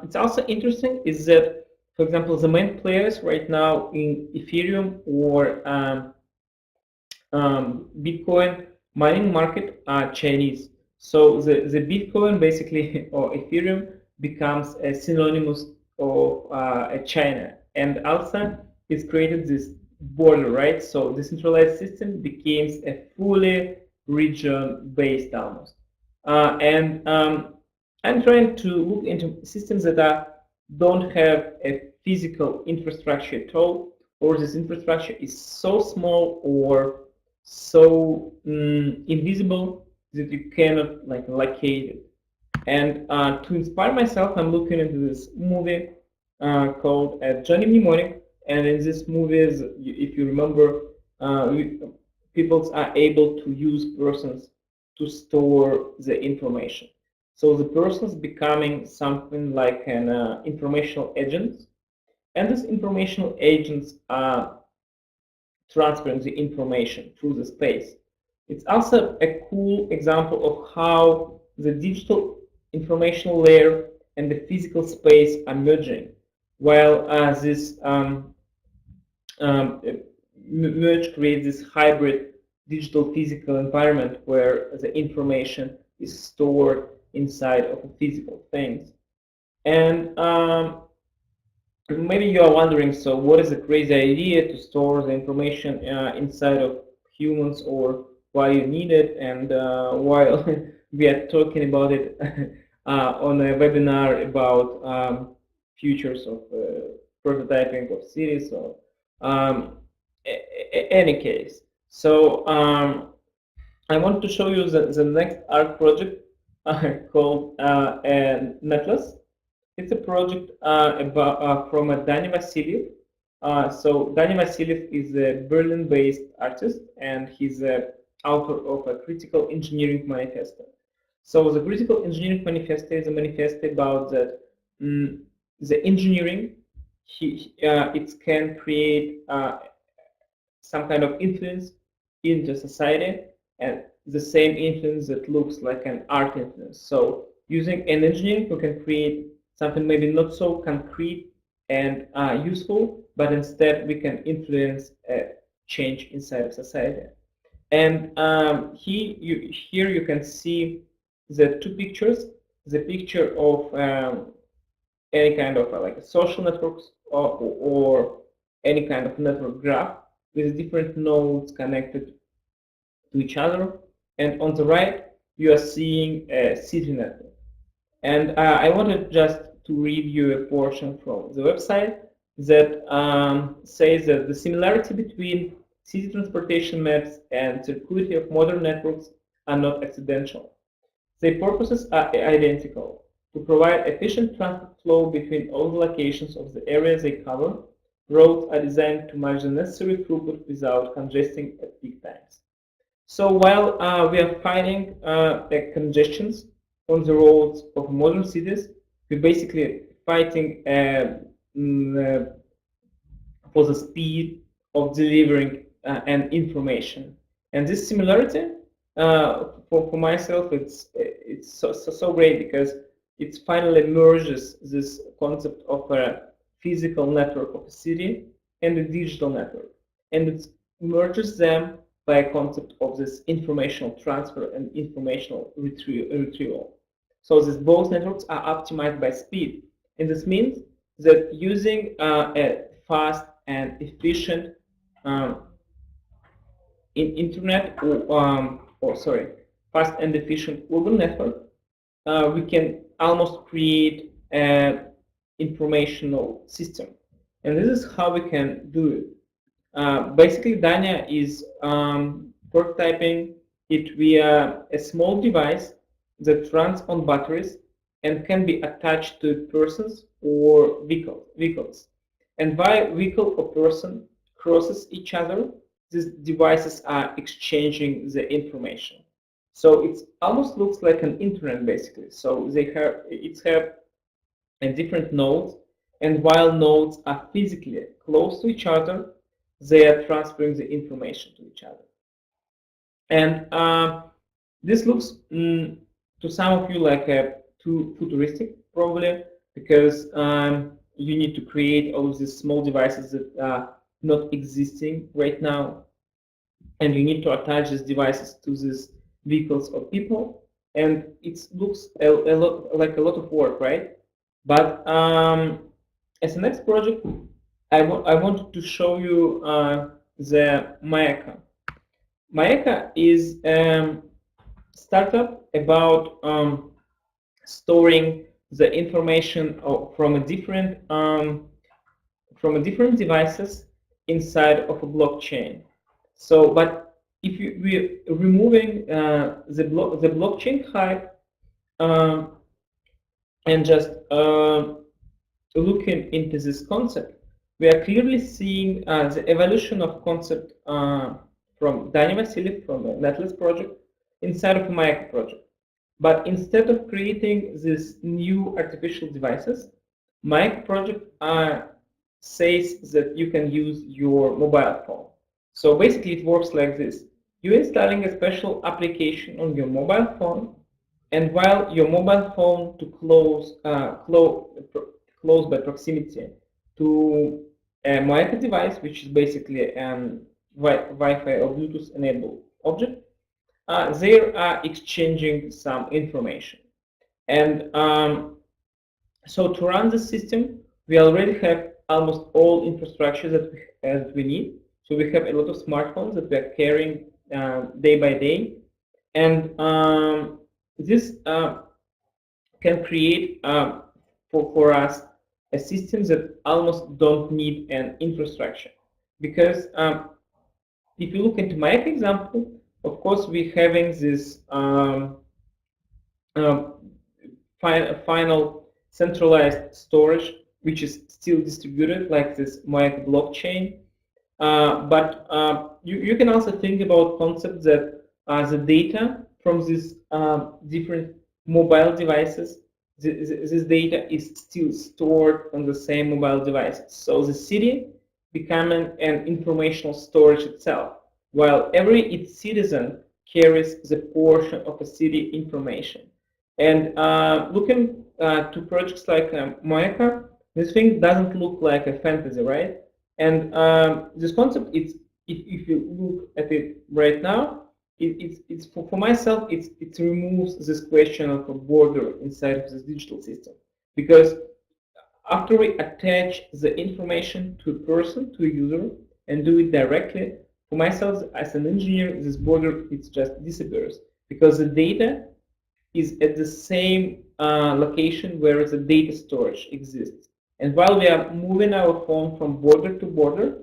it's also interesting is that, for example, the main players right now in Ethereum or Bitcoin mining market are Chinese. So the Bitcoin basically, or Ethereum, becomes a synonymous of China, and also it's created this border, right? So the centralized system becomes a fully region-based almost. And I'm trying to look into systems that don't have a physical infrastructure at all, or this infrastructure is so small or so invisible that you cannot like locate it. And to inspire myself, I'm looking into this movie called Johnny Mnemonic. And in this movie, if you remember, people are able to use persons to store the information. So the person's becoming something like an informational agent, and these informational agents are transferring the information through the space. It's also a cool example of how the digital informational layer and the physical space are merging, while this merge creates this hybrid digital physical environment where the information is stored inside of a physical things. And maybe you are wondering, so what is the crazy idea to store the information inside of humans, or why you need it? And while we are talking about it on a webinar about futures of prototyping of cities, or any case. So I want to show you the next art project called Netless. It's a project from Dani Vasiliev. So Dani Vasiliev is a Berlin-based artist, and he's the author of a critical engineering manifesto. So the critical engineering manifesto is a manifesto about that the engineering it can create some kind of influence into society, and the same influence that looks like an art influence. So using an engineering, we can create something maybe not so concrete and useful, but instead we can influence a change inside of society. And here you can see the two pictures, the picture of any kind of like social networks, or any kind of network graph with different nodes connected to each other. And on the right, you are seeing a city network. And I wanted just to read you a portion from the website that says that the similarity between city transportation maps and circuity of modern networks are not accidental. Their purposes are identical: to provide efficient transport flow between all the locations of the areas they cover. Roads are designed to match the necessary throughput without congesting at peak times. So while we are fighting the congestions on the roads of modern cities, we're basically fighting for the speed of delivering an information. And this similarity, for myself, it's so great, because it finally merges this concept of a physical network of a city and a digital network, and it merges them by a concept of this informational transfer and informational retrieval. So these both networks are optimized by speed, and this means that using a fast and efficient internet, fast and efficient urban network, we can almost create an informational system. And this is how we can do it. Basically, Dania is prototyping it via a small device that runs on batteries and can be attached to persons or vehicles. And while vehicle or person crosses each other, these devices are exchanging the information. So it almost looks like an internet, basically. So they have a different nodes, and while nodes are physically close to each other, they are transferring the information to each other. And this looks to some of you like too futuristic, probably, because you need to create all of these small devices that are not existing right now, and you need to attach these devices to these vehicles or people. and it looks a lot like a lot of work, right? But as a next project, I wanted to show you the Maeka. Maeka is startup about storing the information from a different devices inside of a blockchain. So, but if we're removing the blockchain hype um, and just looking into this concept, we are clearly seeing the evolution of concept from Dani Vasiliev from the Netless project inside of a Maeka project. But instead of creating these new artificial devices, Maeka project says that you can use your mobile phone. So basically it works like this. You're installing a special application on your mobile phone, and while your mobile phone to close by proximity to a Maeka device, which is basically an Wi-Fi or Bluetooth enabled object, they are exchanging some information. And so to run the system, we already have almost all infrastructure that we need. So we have a lot of smartphones that we are carrying day by day. And this can create for us a system that almost don't need an infrastructure. Because if you look into my example, of course, we're having this final centralized storage, which is still distributed like this Maeka blockchain. But you can also think about concepts that the data from these different mobile devices, this data is still stored on the same mobile devices. So the city becoming an informational storage itself, while every its citizen carries the portion of a city information. And looking to projects like Maeka, this thing doesn't look like a fantasy, right? And this concept, if you look at it right now, it's for myself, it removes this question of a border inside of this digital system, because after we attach the information to a person, to a user, and do it directly, for myself as an engineer, this border it just disappears, because the data is at the same location where the data storage exists. And while we are moving our phone from border to border,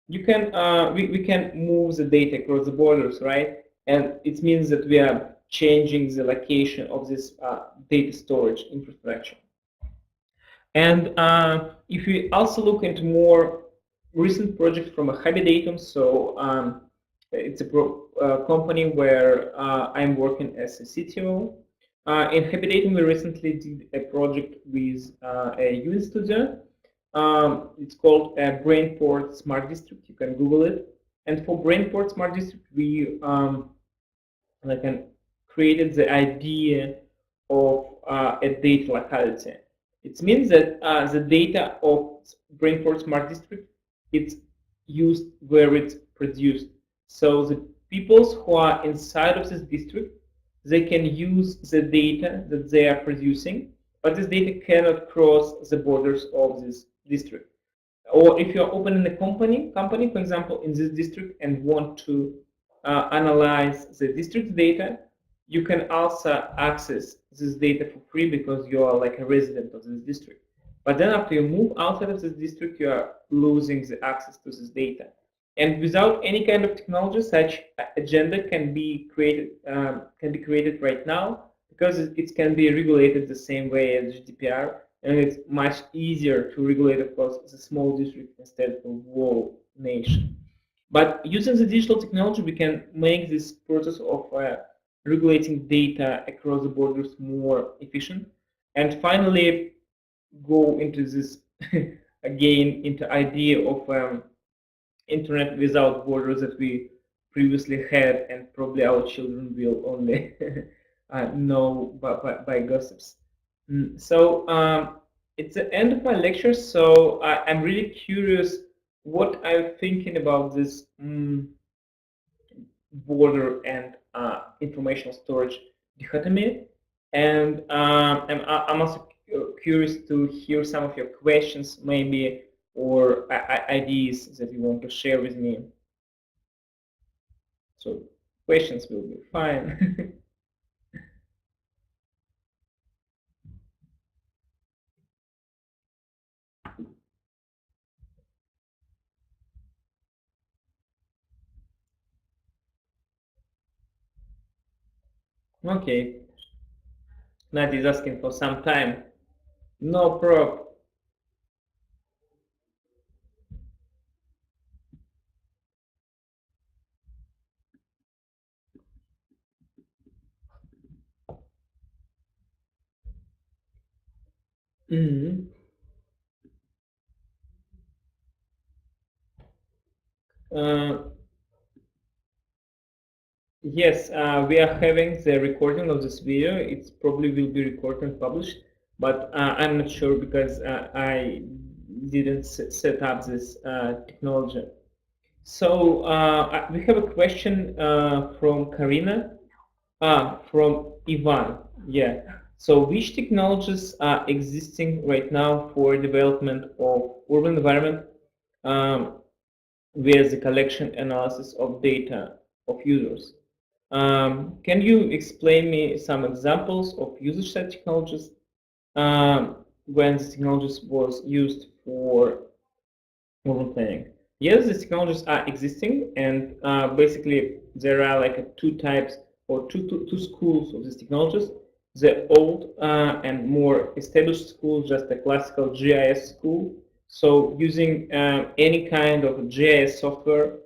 you can we can move the data across the borders, right? And it means that we are changing the location of this data storage infrastructure. And if we also look into more recent projects from a Habidatum, so it's a company where I'm working as a CTO. In Habidatum, we recently did a project with a unit studio. It's called Brainport Smart District. You can Google it. And for Brainport Smart District, we created the idea of a data locality. It means that the data of Brainport Smart District it's used where it's produced. So the peoples who are inside of this district, they can use the data that they are producing, but this data cannot cross the borders of this district. Or if you're opening a company, for example, in this district and want to analyze the district's data, you can also access this data for free because you are like a resident of this district. But then after you move outside of this district, you are losing the access to this data. And without any kind of technology, such agenda can be created right now because it can be regulated the same way as GDPR, and it's much easier to regulate, of course, the small district instead of the whole nation. But using the digital technology, we can make this process of regulating data across the borders more efficient. And finally, go into this again into idea of internet without borders that we previously had, and probably our children will only know by gossips. So it's the end of my lecture. So I'm really curious what I'm thinking about this border and informational storage dichotomy. And I'm also curious to hear some of your questions, maybe, or ideas that you want to share with me. So questions will be fine. Okay, Nadia is asking for some time. No problem. Mm-hmm. Yes, we are having the recording of this video. It probably will be recorded and published, but I'm not sure because I didn't set up this technology. So we have a question from Karina, from Ivan. Yeah. So which technologies are existing right now for development of urban environment um, with the collection analysis of data of users? Can you explain me some examples of usage set technologies when the technologies was used for urban planning? Yes, these technologies are existing, and basically there are like two types or two schools of these technologies. The old and more established school, just a classical GIS school. So using any kind of GIS software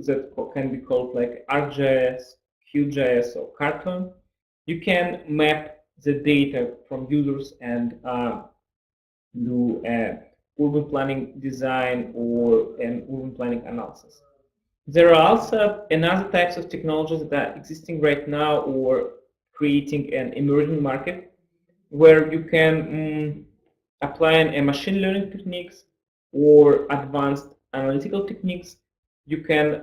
that can be called like ArcGIS, QGIS, or Cartoon, you can map the data from users and do urban planning design or an urban planning analysis. There are also another types of technologies that are existing right now or creating an emerging market where you can apply a machine learning techniques or advanced analytical techniques. You can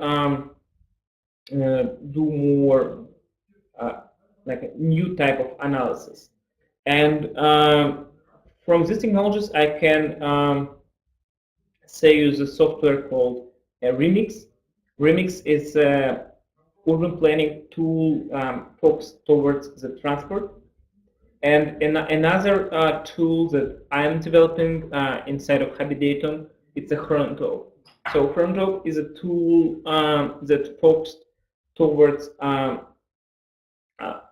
do more like a new type of analysis. And from these technologies, I can say use a software called Remix. Remix is a urban planning tool focused towards the transport. And another tool that I'm developing inside of Habidatum, it's a Chronotope. So Chronotope is a tool that focused towards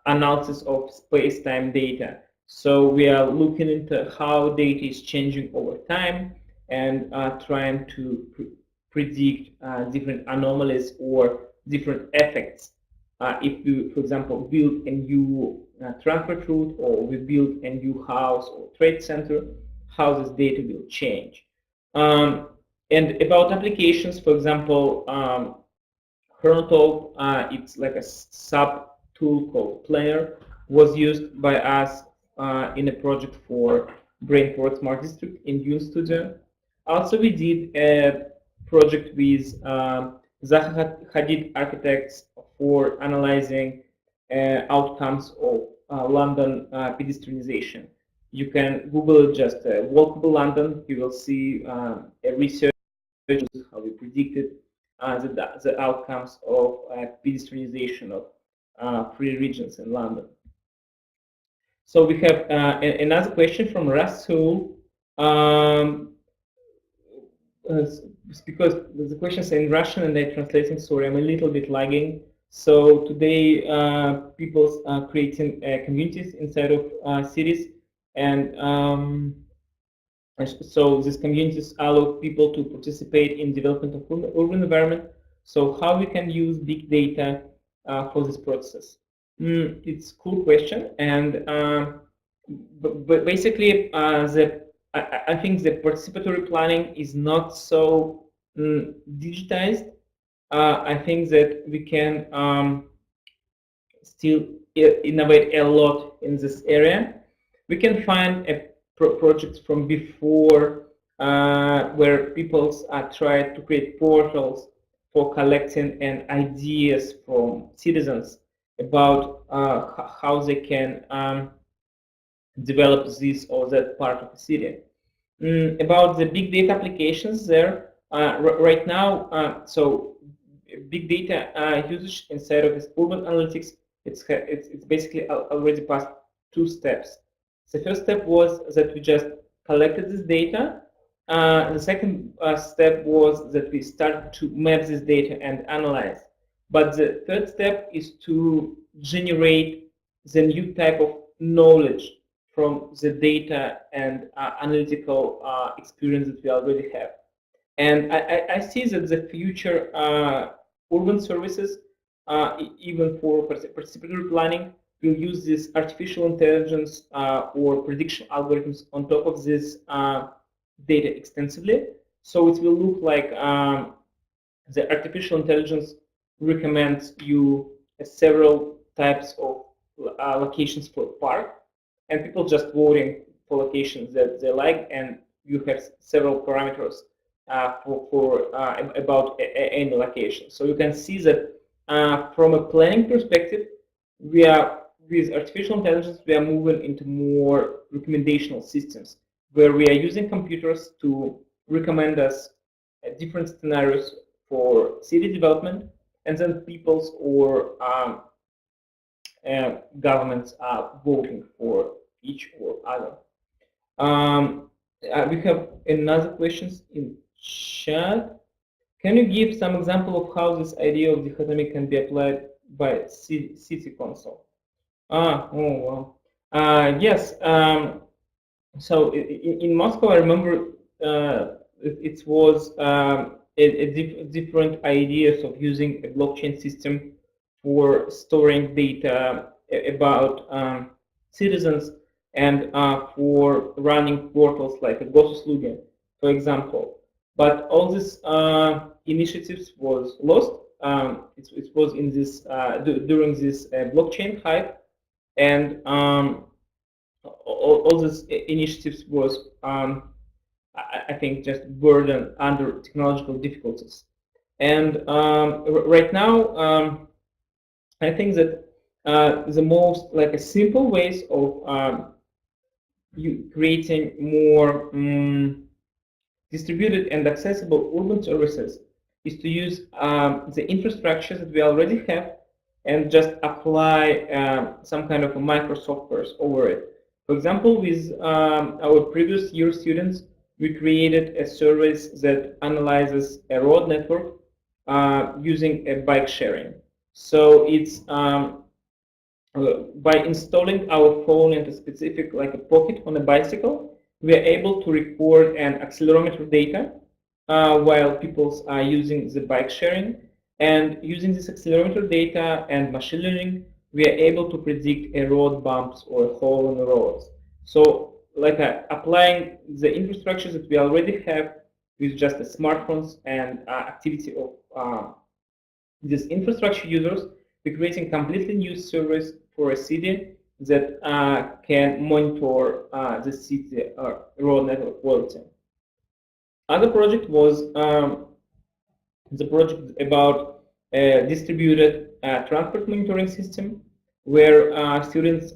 analysis of space-time data. So we are looking into how data is changing over time and trying to predict different anomalies or different effects. If we, for example, build a new transport route or we build a new house or trade center, how this data will change. And about applications, for example, Chronotope, it's like a sub tool called Planner, was used by us in a project for Brainport Smart District in Dune Studio. Also, we did a project with Zaha Hadid Architects for analyzing outcomes of London pedestrianization. You can Google just walkable London. You will see a research how we predicted the outcomes of pedestrianization of free regions in London. So we have another question from Rasul. Because the questions are in Russian and they're translating, sorry, I'm a little bit lagging. So today, people are creating communities inside of cities, and so these communities allow people to participate in development of urban environment. So how we can use big data for this process? It's a cool question, and but basically, I think the participatory planning is not so digitized. I think that we can still innovate a lot in this area. We can find projects from before where people tried to create portals for collecting and ideas from citizens about how they can develop this or that part of the city. About the big data applications there, right now, so big data usage inside of this urban analytics, it's basically already past two steps. The first step was that we just collected this data. The second step was that we started to map this data and analyze. But the third step is to generate the new type of knowledge from the data and analytical experience that we already have. And I see that the future urban services, even for participatory planning, will use this artificial intelligence or prediction algorithms on top of this data extensively. So it will look like the artificial intelligence recommends you several types of locations for a park, and people just voting for locations that they like, and you have several parameters about any location. So you can see that from a planning perspective, we are with artificial intelligence we are moving into more recommendational systems where we are using computers to recommend us different scenarios for city development, and then people's or governments are voting for each or other. We have another questions in chat. Can you give some example of how this idea of dichotomy can be applied by city council? Oh, wow. Yes. So in Moscow, I remember it was different ideas of using a blockchain system for storing data about citizens and for running portals like a Gosusluga, for example. But all these initiatives was lost. It was in this during this blockchain hype, and all these initiatives was I think just burdened under technological difficulties. And right now, I think that the most like a simple ways of creating more distributed and accessible urban services is to use the infrastructure that we already have and just apply some kind of a micro softwares over it. For example, with our previous year students, we created a service that analyzes a road network using a bike sharing. So it's by installing our phone into specific like a pocket on a bicycle, we are able to record an accelerometer data while people are using the bike sharing. And using this accelerometer data and machine learning, we are able to predict a road bumps or a hole in the roads. So like applying the infrastructure that we already have with just the smartphones and activity of these infrastructure users, we're creating completely new service for a city that can monitor the city road network quality. Other project was the project about a distributed transport monitoring system where students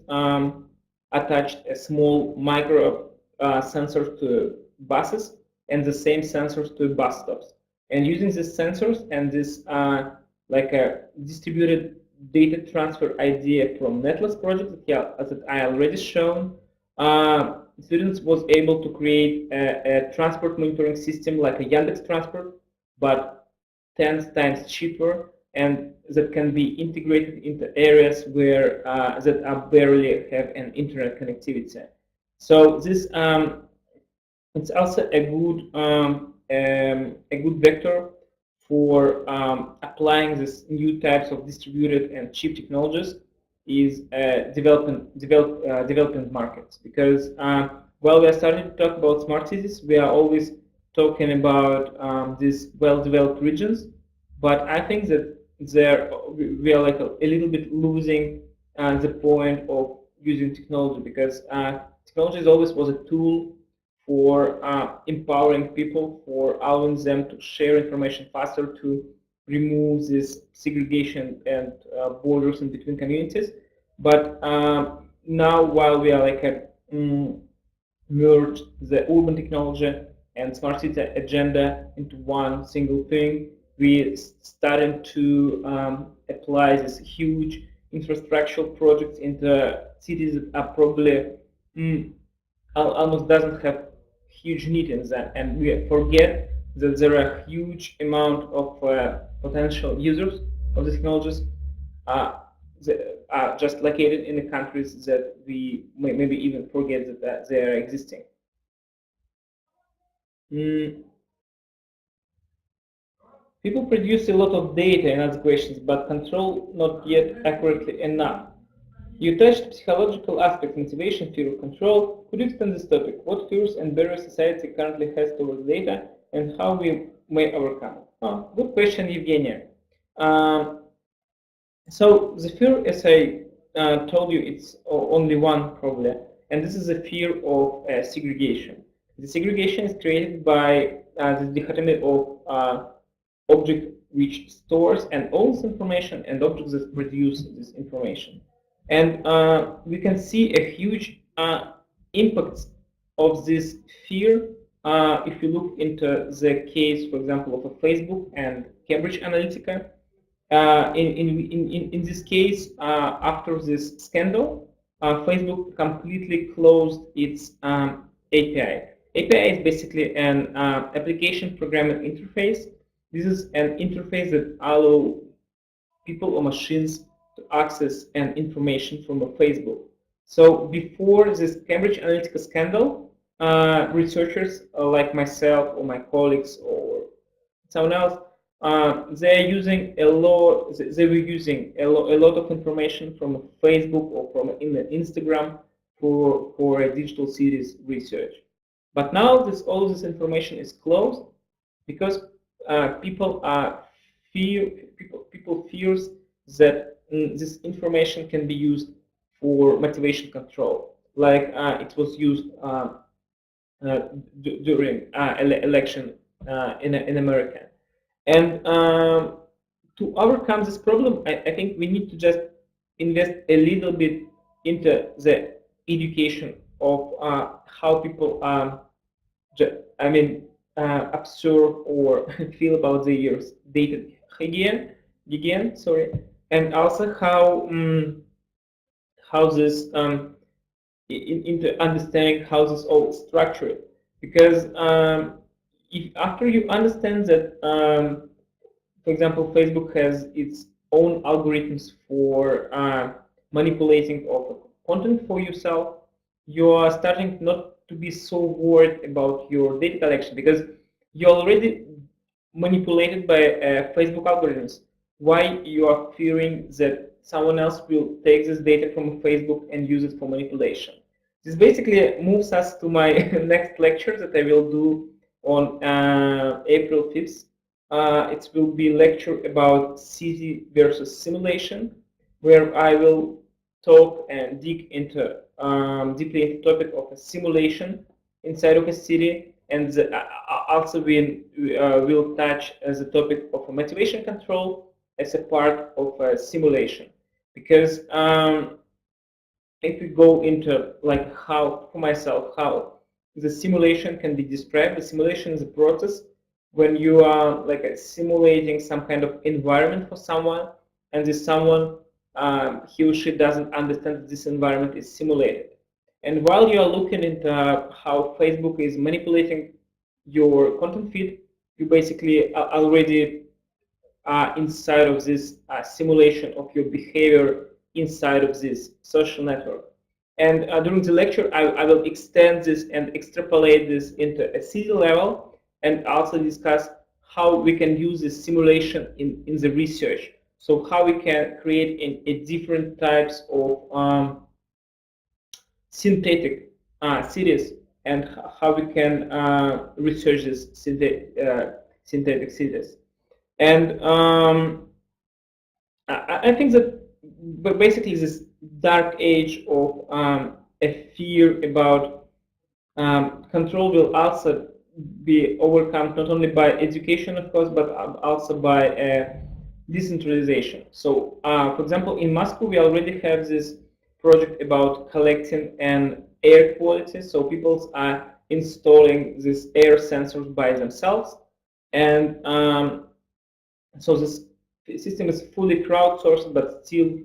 attached a small micro sensor to buses and the same sensors to bus stops. And using these sensors and this like a distributed data transfer idea from Netless project that I already shown, students was able to create a transport monitoring system like a Yandex Transport, but 10 times cheaper, and that can be integrated into areas where that are barely have an internet connectivity. So this it's also a good vector for applying this new types of distributed and cheap technologies is developing markets, because while we are starting to talk about smart cities, we are always talking about these well-developed regions, but I think that we are like a little bit losing the point of using technology, because technology always was a tool for empowering people, for allowing them to share information faster, to remove this segregation and borders in between communities. But now, while we are like merge the urban technology and smart city agenda into one single thing, we started to apply this huge infrastructural projects into cities that are probably almost doesn't have huge need in them, and we forget that there are a huge amount of potential users of the technologies that are just located in the countries that we maybe even forget that they are existing. People produce a lot of data and ask questions, but control not yet accurately enough. You touched psychological aspects, motivation, fear of control. Could you extend this topic? What fears and barriers society currently has towards data, and how we may overcome it? Oh, good question, Evgenia. So the fear, as I told you, it's only one problem, and this is a fear of segregation. The segregation is created by the dichotomy of object which stores and owns information and objects that produce this information. And we can see a huge impact of this fear if you look into the case, for example, of a Facebook and Cambridge Analytica. In this case, after this scandal, Facebook completely closed its API. API is basically an application programming interface. This is an interface that allows people or machines to access an information from a Facebook. So before this Cambridge Analytica scandal, researchers like myself or my colleagues or someone else, they were using a lot of information from Facebook or from Instagram for a digital series research. But now all of this information is closed because people fears that this information can be used for motivation control, like it was used during election in America. And to overcome this problem, I think we need to just invest a little bit into the education of how people observe or feel about their data hygiene, sorry, and also how this into understanding how this all is structured. Because if after you understand that, for example, Facebook has its own algorithms for manipulating of content for yourself, you are starting not to be so worried about your data collection because you're already manipulated by Facebook algorithms. Why you are fearing that someone else will take this data from Facebook and use it for manipulation? This basically moves us to my next lecture that I will do on April 5th. It will be a lecture about city versus simulation, where I will talk and dig into deeply into the topic of a simulation inside of a city, and also we will touch as a topic of a motivation control as a part of a simulation. Because if we go into like how for myself how the simulation can be described, the simulation is a process when you are like simulating some kind of environment for someone, and this someone he or she doesn't understand that this environment is simulated. And while you are looking into how Facebook is manipulating your content feed, you basically are already inside of this simulation of your behavior inside of this social network. And during the lecture, I will extend this and extrapolate this into a city level, and also discuss how we can use this simulation in the research. So how we can create a different types of synthetic cities, and how we can research this synthetic cities. And I think that basically this dark age of a fear about control will also be overcome not only by education, of course, but also by decentralization. So, for example, in Moscow, we already have this project about collecting an air quality. So people are installing these air sensors by themselves, and so this system is fully crowdsourced, but still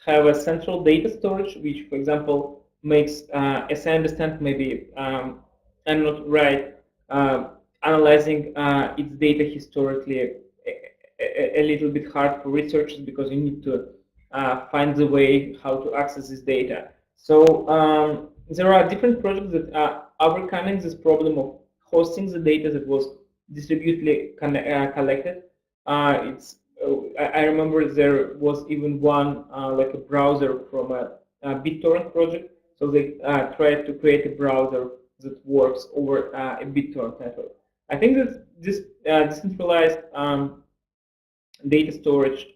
have a central data storage, which, for example, makes, as I understand, maybe I'm not right, analyzing its data historically a little bit hard for researchers because you need to find the way how to access this data. So there are different projects that are overcoming this problem of hosting the data that was distributedly collected. I remember there was even one like a browser from a BitTorrent project. So they tried to create a browser that works over a BitTorrent network. I think that this decentralized data storage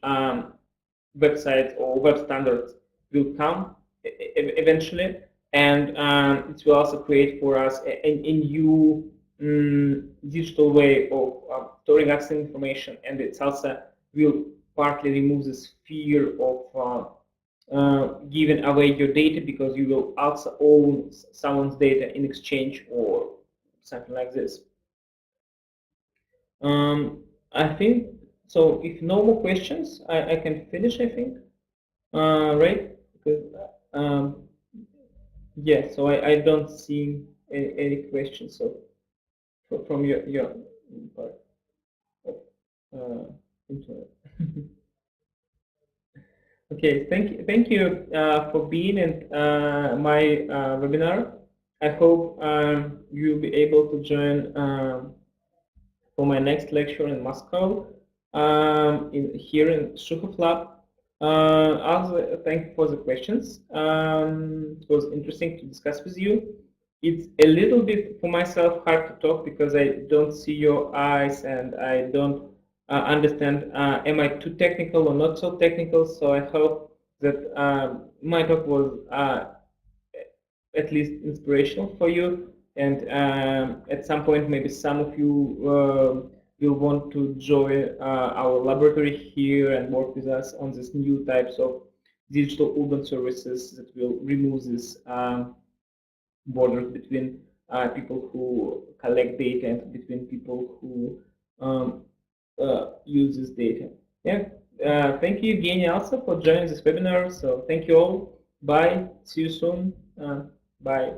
websites or web standards will come eventually, and it will also create for us a new digital way of storing access information, and it's also will partly remove this fear of giving away your data because you will also own someone's data in exchange or something like this. I think so. If no more questions, I can finish. I think, right? Because yeah. So I don't see any questions. So from your part of internet. Okay. Thank you for being in my webinar. I hope you'll be able to join for my next lecture in Moscow, here in Shukhov Lab. Also, thank you for the questions. It was interesting to discuss with you. It's a little bit for myself hard to talk because I don't see your eyes and I don't understand. Am I too technical or not so technical? So I hope that my talk was at least inspirational for you, and at some point maybe some of you will want to join our laboratory here and work with us on these new types of digital urban services that will remove this borders between people who collect data and between people who use this data. Yeah. Thank you, Evgeny, also for joining this webinar. So thank you all. Bye. See you soon. Bye.